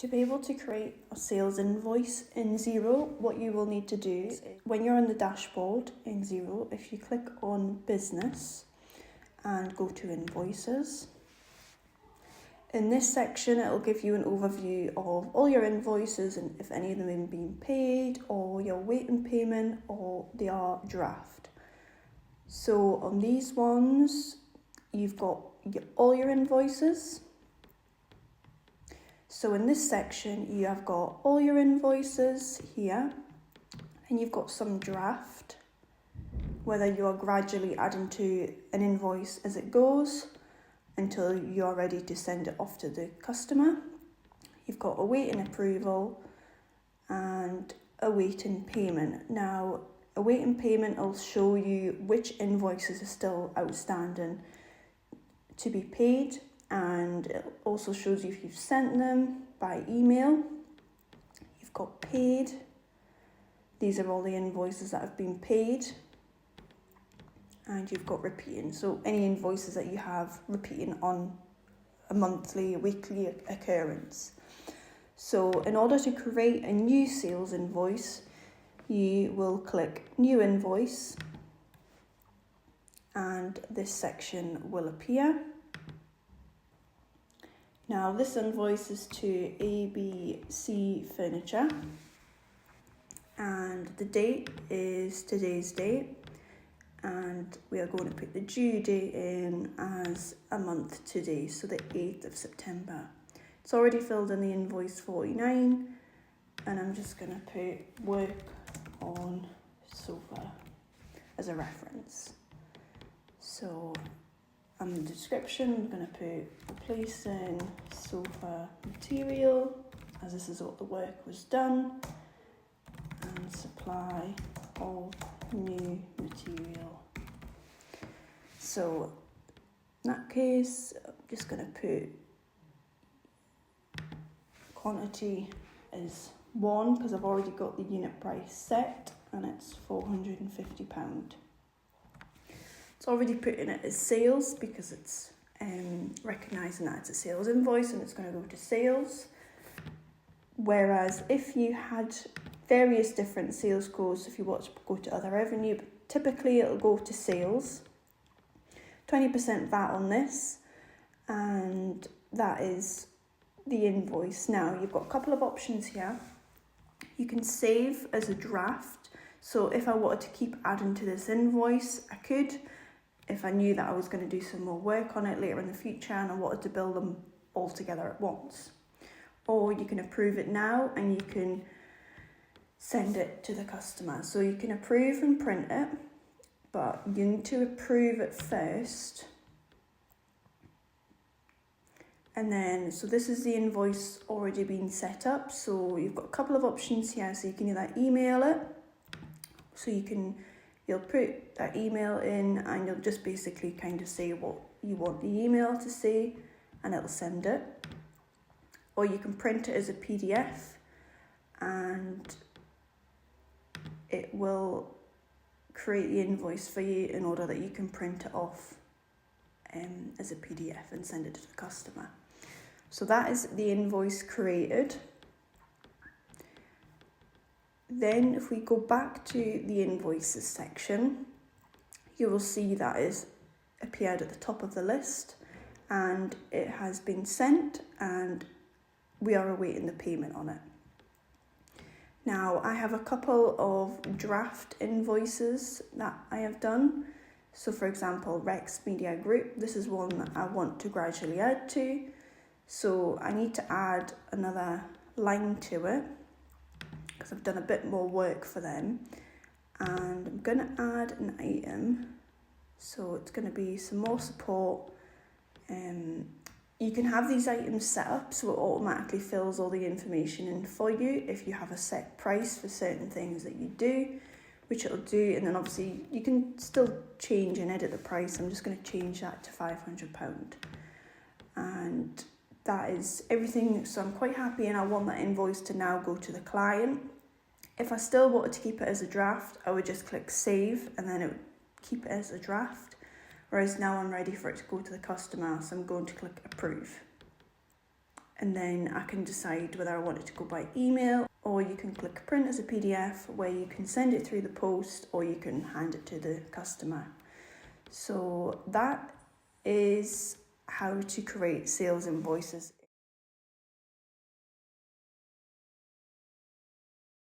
To be able to create a sales invoice in Xero, what you will need to do is when you're on the dashboard in Xero, if you click on business and go to invoices, in this section it'll give you an overview of all your invoices and if any of them have been paid or you're waiting payment or they are draft. So on these ones, you've got all your invoices. So in this section, you have got all your invoices here, and you've got some draft, whether you are gradually adding to an invoice as it goes until you're ready to send it off to the customer. You've got awaiting approval and awaiting payment. Now, awaiting payment will show you which invoices are still outstanding to be paid, and it also shows you if you've sent them by email. You've got paid. These are all the invoices that have been paid. And you've got repeating. So any invoices that you have repeating on a monthly, weekly occurrence. So in order to create a new sales invoice, you will click New Invoice and this section will appear. Now this invoice is to ABC Furniture and the date is today's date, and we are going to put the due date in as a month today, so the 8th of September. It's already filled in the invoice 49 and I'm just going to put work on sofa as a reference. So in the description, I'm going to put replacing sofa material, as this is what the work was done, and supply of new material. So in that case, I'm just going to put quantity as 1 because I've already got the unit price set and it's £450. It's already putting it as sales because it's recognising that it's a sales invoice and it's going to go to sales. Whereas if you had various different sales codes, if you want to go to other revenue, but typically it'll go to sales. 20% VAT on this, and that is the invoice. Now you've got a couple of options here. You can save as a draft. So if I wanted to keep adding to this invoice, I could. If I knew that I was going to do some more work on it later in the future and I wanted to build them all together at once. Or you can approve it now and you can send it to the customer. So you can approve and print it, but you need to approve it first. And then, so this is the invoice already been set up. So you've got a couple of options here. So you can either email it. So you'll put that email in and you'll just basically kind of say what you want the email to say and it'll send it. Or you can print it as a PDF and it will create the invoice for you in order that you can print it off as a PDF and send it to the customer. So that is the invoice created. Then if we go back to the invoices section, you will see that is appeared at the top of the list and it has been sent and we are awaiting the payment on it. Now I have a couple of draft invoices that I have done. So for example, Rex Media Group, this is one that I want to gradually add to. So I need to add another line to it because I've done a bit more work for them. And I'm going to add an item. So it's going to be some more support. You can have these items set up so it automatically fills all the information in for you if you have a set price for certain things that you do, which it'll do. And then obviously you can still change and edit the price. I'm just going to change that to £500. And that is everything. So I'm quite happy and I want that invoice to now go to the client. If I still wanted to keep it as a draft, I would just click save and then it would keep it as a draft. Whereas now I'm ready for it to go to the customer, so I'm going to click approve. and then I can decide whether I want it to go by email, or you can click print as a PDF where you can send it through the post or you can hand it to the customer. So that is how to create sales invoices.